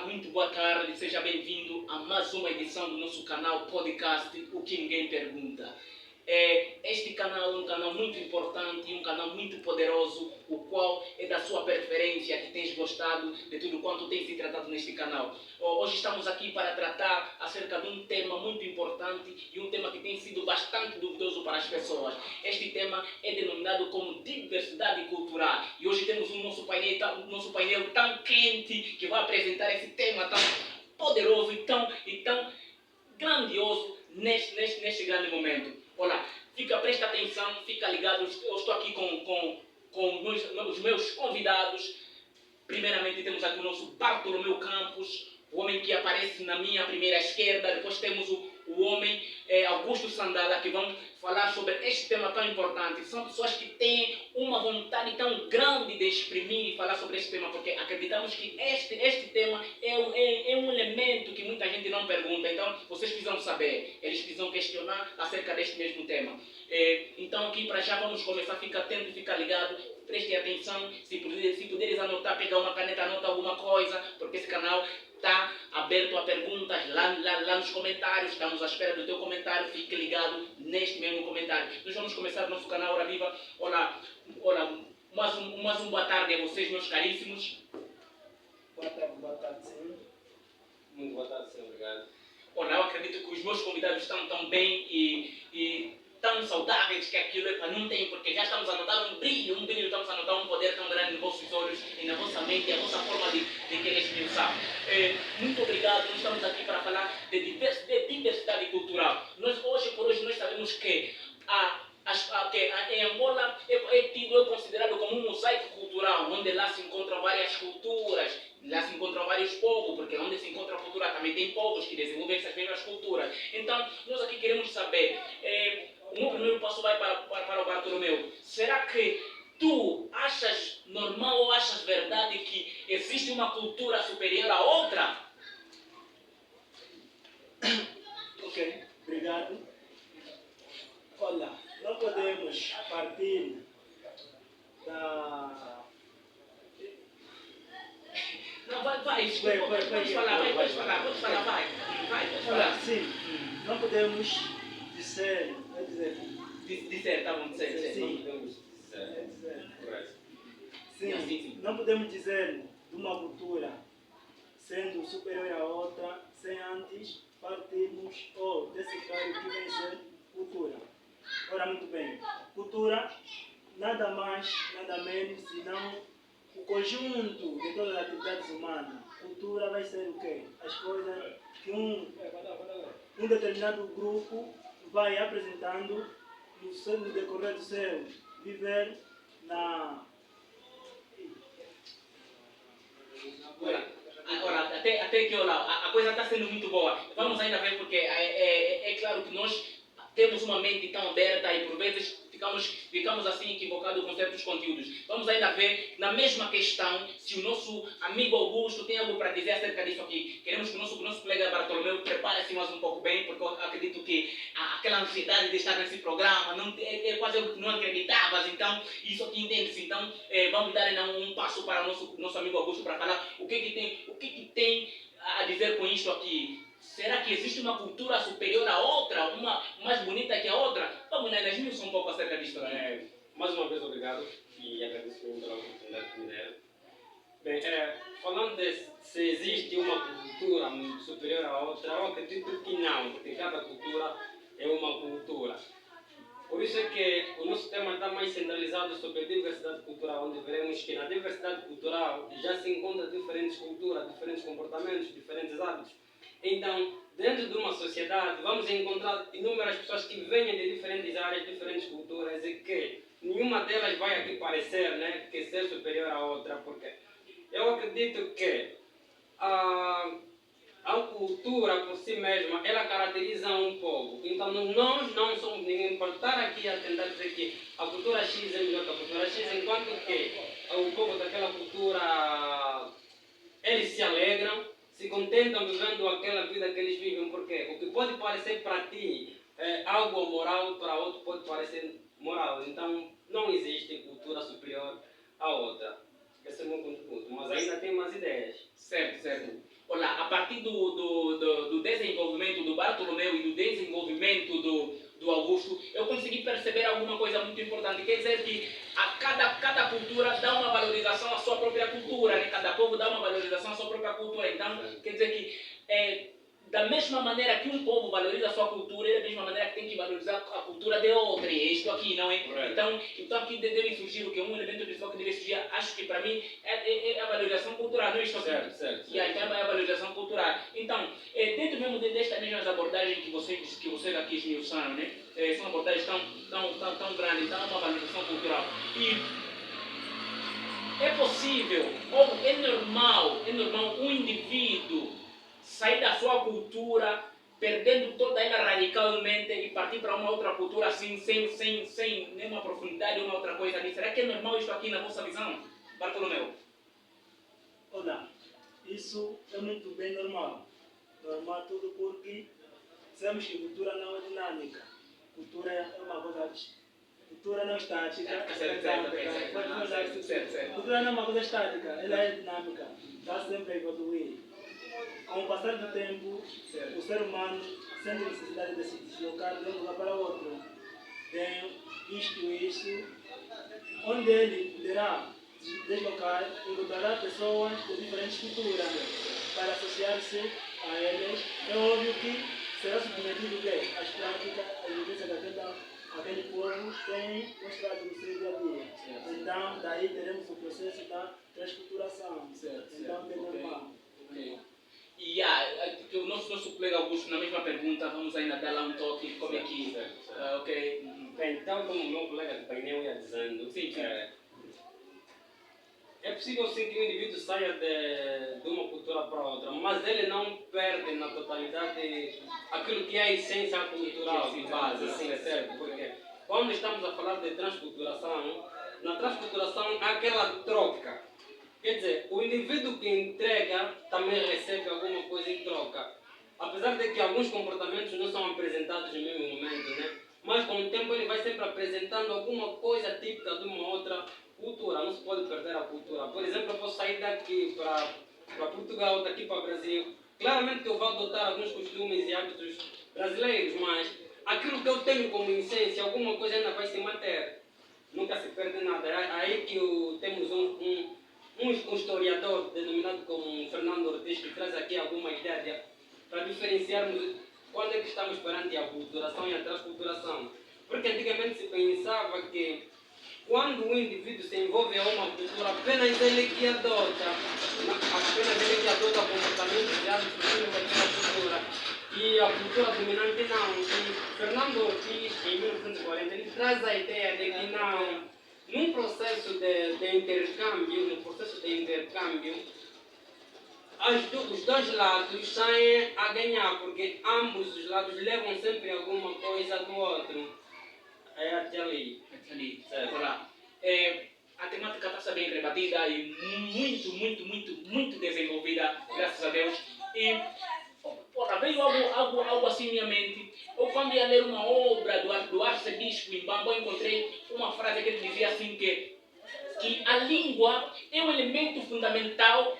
muito boa tarde, seja bem-vindo a mais uma edição do nosso canal podcast O Que Ninguém Pergunta. Este canal é um canal muito importante e um canal muito poderoso, o qual é da sua preferência, que tens gostado de tudo quanto tem se tratado neste canal. Hoje estamos aqui para tratar acerca de um tema muito importante e um tema que tem sido bastante duvidoso para as pessoas. Este tema é denominado como diversidade cultural e hoje temos o nosso painel tão quente que vai apresentar esse tema tão poderoso e tão grandioso neste grande momento. Olá, presta atenção, fica ligado, eu estou aqui com os meus convidados. Primeiramente temos aqui o nosso Bartolomeu Campos, o homem que aparece na minha primeira esquerda. Depois temos o homem Augusto Sandala, que vão falar sobre este tema tão importante. São pessoas que têm uma vontade tão grande de exprimir e falar sobre este tema, porque acreditamos que este tema é um elemento que muita gente não pergunta. Então, vocês precisam saber, eles precisam questionar acerca deste mesmo tema. Então, aqui para já vamos começar. Fica atento, fica ligado, preste atenção. Se puderes anotar, pegar uma caneta, anota alguma coisa, porque esse canal está aberto a perguntas lá nos comentários. Estamos à espera do teu comentário. Fique ligado neste mesmo comentário. Nós vamos começar o nosso canal Hora Viva. Olá, mais um boa tarde a vocês, meus caríssimos. Boa tarde, sim. Muito boa tarde, sim, obrigado. Olá, eu acredito que os meus convidados estão tão bem e tão saudáveis que aquilo não tem, porque já estamos a notar um brilho, estamos a notar um poder tão grande nos vossos olhos e na vossa mente, a vossa forma de querer pensar. Muito obrigado. Nós estamos aqui para falar de diversidade cultural. Por hoje nós sabemos que em Angola é considerado como um mosaico cultural, onde lá se encontram várias culturas, lá se encontram vários povos, porque onde se encontra a cultura também tem povos que desenvolvem essas mesmas culturas. Então, nós aqui queremos saber, o meu primeiro passo vai para o Bartolomeu. Será que tu achas normal ou achas verdade que existe uma cultura superior à outra? Ok, obrigado. Olha, não podemos partir da... Não, vai, pode falar, vai. Olha, sim, não podemos dizer, Tá bom, dizer. sim, Correto. sim, não podemos dizer de uma cultura sendo superior à outra sem antes partirmos ou decifrar o que vem ser cultura. Ora, muito bem, cultura nada mais, nada menos, senão o conjunto de todas as atividades humanas. Cultura vai ser o quê? As coisas que um determinado grupo vai apresentando no decorrer do seu viver na... Agora, até que a coisa está sendo muito boa. Vamos ainda ver, porque é claro que nós temos uma mente tão aberta e por vezes ficamos assim equivocados com certos conteúdos. Vamos ainda ver na mesma questão se o nosso amigo Augusto tem algo para dizer acerca disso aqui. Queremos que o nosso colega Bartolomeu prepare-se mais um pouco bem, porque eu acredito que aquela ansiedade de estar nesse programa é quase algo que não acreditavas. Então, isso aqui entende-se. Então, vamos dar ainda um passo para o nosso amigo Augusto para falar o que tem a dizer com isto aqui. Será que existe uma cultura superior à outra, uma mais bonita que a outra? Vamos lá, esmiuçar um pouco acerca disto aqui. Mais uma vez, obrigado e agradeço muito pela oportunidade que me deram. Bem, falando de se existe uma cultura superior à outra, eu acredito que não, porque cada cultura é uma cultura. Por isso é que o nosso tema está mais centralizado sobre a diversidade cultural, onde veremos que na diversidade cultural já se encontram diferentes culturas, diferentes comportamentos, diferentes hábitos. Então, dentro de uma sociedade, vamos encontrar inúmeras pessoas que vêm de diferentes áreas, diferentes culturas, e que nenhuma delas vai aqui parecer, né, que ser superior à outra, porque eu acredito que a cultura por si mesma, ela caracteriza um povo. Então, nós não somos ninguém para estar aqui a tentar dizer que a cultura X é melhor que a cultura X, enquanto que o povo daquela cultura, eles se alegram, se contentam vivendo aquela vida que eles vivem, porque o que pode parecer para ti algo moral, para outro pode parecer moral. Então, não existe cultura superior à outra. Esse é o meu contributo, mas ainda tem mais ideias. Certo. do desenvolvimento do Bartolomeu e do desenvolvimento do Augusto, eu consegui perceber alguma coisa muito importante. Quer dizer que cada cultura dá uma valorização à sua própria cultura, né? Cada povo dá uma valorização à sua própria cultura. Então, quer dizer que da mesma maneira que um povo valoriza a sua cultura, é da mesma maneira que tem que valorizar a cultura de outro. É isto aqui, não é? Então aqui deve surgir o que? Um elemento principal que deve surgir, acho que para mim, é a valorização cultural, não é isto aqui? Certo. Então é a valorização cultural. Então, dentro mesmo destas mesmas abordagens que vocês aqui esmiuçaram, né? São abordagens tão grandes, então é uma valorização cultural. E é possível, ou é normal um indivíduo sair da sua cultura, perdendo toda ela radicalmente e partir para uma outra cultura assim, sem nenhuma profundidade, uma outra coisa ali. Será que é normal isso aqui na vossa visão, Bartolomeu? Olha, isso é muito bem normal. Normal tudo porque sabemos que cultura não é dinâmica. Cultura é uma coisa... Cultura não é estática. Cultura não é uma coisa estática, ela é dinâmica. Está sempre a evoluir. Com o passar do tempo, o ser humano sente necessidade de se deslocar de um lugar para outro. Tem isso, onde ele poderá se deslocar, encontrará pessoas de diferentes culturas para associar-se a eles. É óbvio que será submetido às práticas, à vivência aquele povo tem mostrado no seu dia a dia. Então, daí teremos o processo da transculturação. Então, é normal. Que o nosso colega Augusto, na mesma pergunta, vamos ainda dar lá um toque, como é que... ok. Bem, então, como o meu colega de painel ia dizendo, Sim. É possível sim que o indivíduo saia de uma cultura para outra, mas ele não perde na totalidade aquilo que é a essência cultural de base, assim, certo? Porque quando estamos a falar de transculturação, na transculturação há aquela troca. Quer dizer, o indivíduo que entrega também recebe alguma coisa em troca. Apesar de que alguns comportamentos não são apresentados no mesmo momento, né? Mas com o tempo ele vai sempre apresentando alguma coisa típica de uma outra cultura. Não se pode perder a cultura. Por exemplo, eu posso sair daqui para Portugal, daqui para o Brasil. Claramente que eu vou adotar alguns costumes e hábitos brasileiros, mas aquilo que eu tenho como essência, alguma coisa ainda vai se manter. Nunca se perde nada. É aí que temos um historiador denominado como Fernando Ortiz, que traz aqui alguma ideia para diferenciarmos quando é que estamos perante a culturação e a transculturação. Porque antigamente se pensava que quando o indivíduo se envolve a uma cultura, apenas ele que adota comportamentos e hábitos daquela cultura. E a cultura dominante não. E Fernando Ortiz, em 1940, ele traz a ideia de que não, num processo de intercâmbio, os dois lados saem a ganhar, porque ambos os lados levam sempre alguma coisa do outro. É até ali. Olá. A temática está bem rebatida e muito desenvolvida, graças a Deus. E veio algo assim na minha mente. Eu, quando ia ler uma obra do arcebispo Mbambo, encontrei uma frase que ele dizia assim que a língua é um elemento fundamental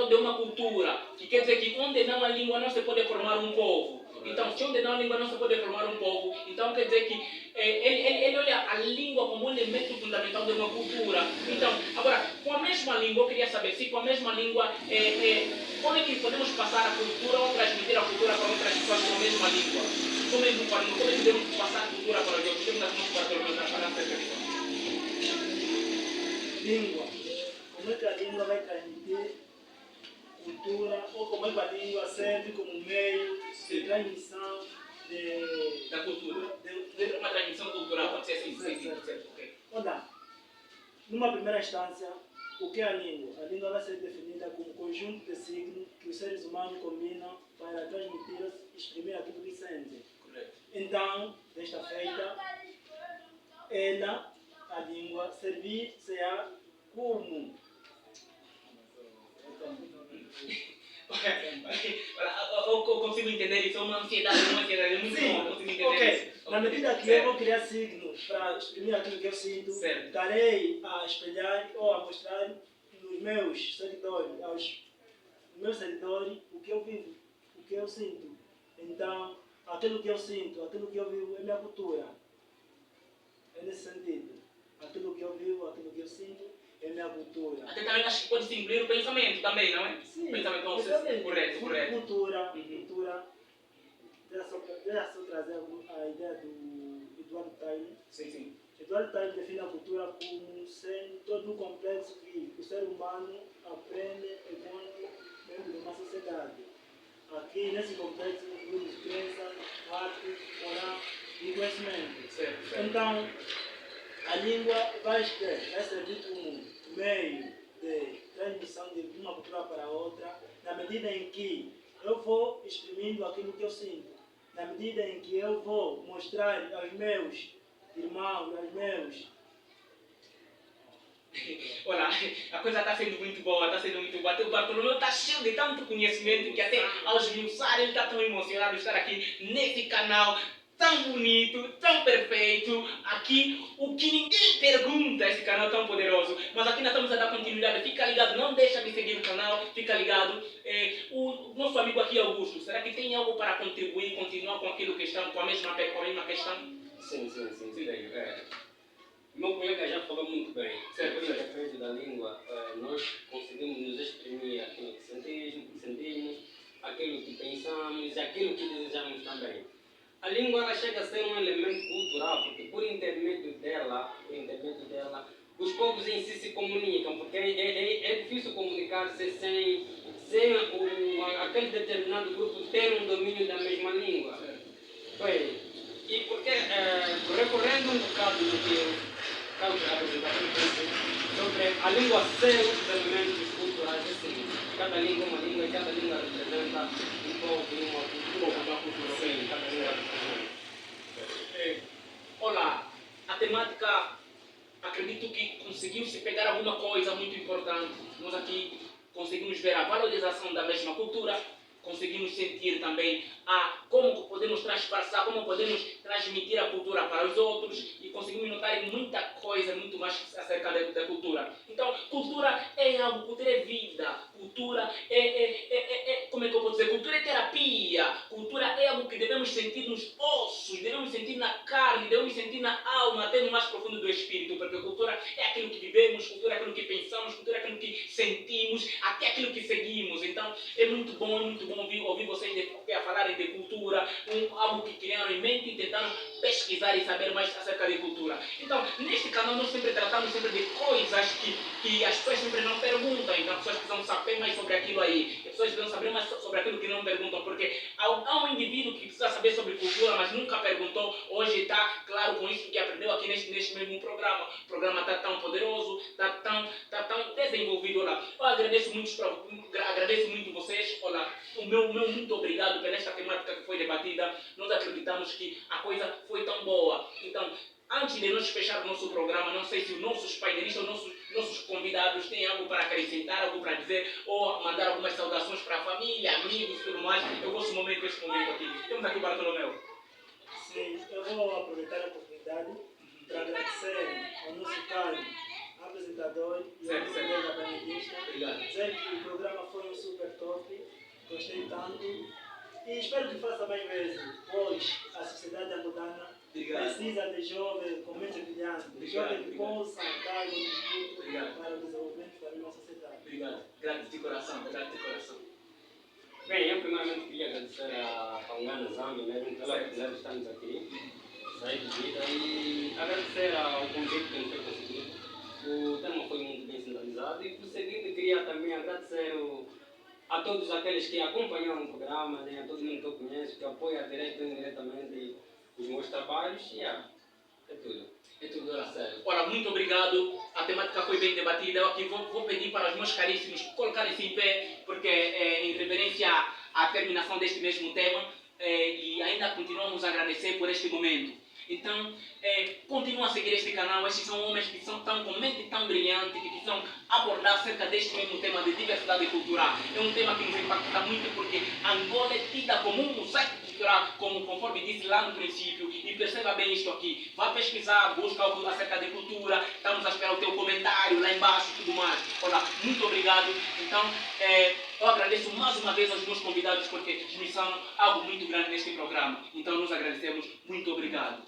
de uma cultura. Que quer dizer que onde não há língua não se pode formar um povo. Então, se onde não há língua não se pode formar um povo, então quer dizer que ele olha a língua como um elemento fundamental de uma cultura. Então, agora, com a mesma língua, eu queria saber se com a mesma língua, como é que podemos passar a cultura ou transmitir a cultura para outras pessoas com a mesma língua? Como é que podemos passar a cultura para os outros? Temos alguns fatores para falar acerca disso. Língua. Como é que a língua vai transmitir cultura, ou como é que a língua serve como meio de transmissão da cultura? Uma transmissão cultural, pode ser assim. Okay. Olha, numa primeira instância, o que é a língua? A língua vai ser definida como um conjunto de signos que os seres humanos combinam para transmitir e exprimir aquilo que sentem. Correto. Então, desta feita, a língua, servir-se-á como eu consigo entender isso, é uma ansiedade muito bom, eu consigo entender isso. Na medida que eu vou criar signos para exprimir aquilo que eu sinto, estarei a espelhar ou a mostrar nos meus seguidores, meus seguidores, o que eu vivo, o que eu sinto. Então, aquilo que eu sinto, aquilo que eu vivo é minha cultura. É nesse sentido. Aquilo que eu vivo, aquilo que eu sinto é minha cultura. Até também acho que pode se incluir o pensamento também, não é? Sim, Pensamento exatamente. correto. Cultura, Uhum. cultura. Deixa só trazer a ideia do Eduardo Taylor. Sim. Eduardo Taylor define a cultura como sendo todo um complexo que o ser humano aprende enquanto membro de uma sociedade. Aqui, nesse complexo, incluímos crenças, arte, moral e conhecimento. Certo. Então, a língua vai servir como meio de transmissão de uma cultura para outra, na medida em que eu vou exprimindo aquilo que eu sinto, na medida em que eu vou mostrar aos meus irmãos, aos meus... Olha, a coisa está sendo muito boa, Até o Bartolomeu está cheio de tanto conhecimento que até aos miuçar ele está tão emocionado de estar aqui nesse canal tão bonito, tão perfeito. Aqui, o que ninguém pergunta, esse canal tão poderoso. Mas aqui nós estamos a dar continuidade. Fica ligado, não deixa de seguir o canal, fica ligado. O nosso amigo aqui, Augusto, será que tem algo para contribuir, continuar com aquilo que estamos, com a mesma questão? Sim, tenho. Meu colega já falou muito bem. Certo. A respeito da língua, nós conseguimos nos exprimir aquilo que sentimos, aquilo que pensamos e aquilo que desejamos também. A língua ela chega a ser um elemento cultural, porque por intermédio dela, os povos em si se comunicam, porque é difícil comunicar-se sem aquele determinado grupo ter um domínio da mesma língua. Bem, e porque, recorrendo um bocado do que eu sobre a língua ser um dos elementos culturais, assim, cada língua é uma língua e cada língua representa um povo e uma cultura. Sim, cada língua representa. Olá, a temática, acredito que conseguiu-se pegar alguma coisa muito importante. Nós aqui conseguimos ver a valorização da mesma cultura, conseguimos sentir também como podemos transpassar, como podemos transmitir a cultura para os outros e conseguimos notar muita coisa, muito mais acerca da cultura. Então, cultura é algo, cultura é vida, cultura como é que eu posso dizer? Cultura é terapia, cultura é algo que devemos sentir nos ossos, devemos sentir na carne, devemos sentir na alma, até no mais profundo do espírito, porque cultura é aquilo que vivemos, cultura é aquilo que pensamos, cultura é aquilo que sentimos, até aquilo que seguimos. Então, é muito bom ouvir vocês falarem de cultura, algo que criaram em mente e tentaram pesquisar e saber mais acerca de cultura. Então, neste canal nós sempre tratamos de coisas que as pessoas sempre não perguntam, então as pessoas precisam saber mais sobre aquilo aí, as pessoas precisam saber mais sobre aquilo que não perguntam, porque há um indivíduo que precisa saber sobre cultura, mas nunca perguntou. Hoje está claro com isso que aprendeu aqui neste mesmo programa. O programa está tão poderoso, está tão desenvolvido. Olha, eu agradeço muito vocês. Olha, o meu muito obrigado pela esta temática que foi debatida. Nós acreditamos que a coisa foi tão boa. Então, antes de nós fechar o nosso programa, não sei se os nossos painelistas, nossos convidados têm algo para acrescentar, algo para dizer, ou mandar algumas saudações para a família, amigos e tudo mais. Eu gosto muito deste momento aqui. Temos aqui o Bartolomeu. Sim, eu vou aproveitar a oportunidade para agradecer ao nosso caro apresentador e ao colega panelista. Obrigado. Dizer que o programa foi um super top, gostei tanto e espero que faça mais vezes, pois a sociedade angolana precisa de jovens com mente brilhante, de jovens que possam dar um contributo para o desenvolvimento da mesma sociedade. Obrigado. Grande de coração. Bem, eu primeiramente queria agradecer a Ungana Zambia mesmo pela oportunidade de estarmos aqui, sair de vida, e agradecer ao convite que nos foi concedido. O tema foi muito bem sinalizado e, por seguinte, queria também agradecer a todos aqueles que acompanharam o programa, né, a todo mundo que eu conheço, que apoia direto e indiretamente os meus trabalhos, e é tudo. É tudo, sério. Ora, muito obrigado. A temática foi bem debatida. Eu aqui vou pedir para os meus caríssimos colocarem-se em pé, porque em reverência à terminação deste mesmo tema, e ainda continuamos a agradecer por este momento. Então, continua a seguir este canal. Estes são homens que são com mente tão brilhante, que precisam abordar acerca deste mesmo tema de diversidade cultural. É um tema que nos impacta muito, porque Angola é tida como um mosaico cultural, conforme disse lá no princípio, e perceba bem isto aqui. Vá pesquisar, busca algo acerca de cultura. Estamos a esperar o teu comentário lá embaixo e tudo mais. Olha, muito obrigado. Então, Eu agradeço mais uma vez aos meus convidados porque nos disseram algo muito grande neste programa. Então, nós agradecemos. Muito obrigado.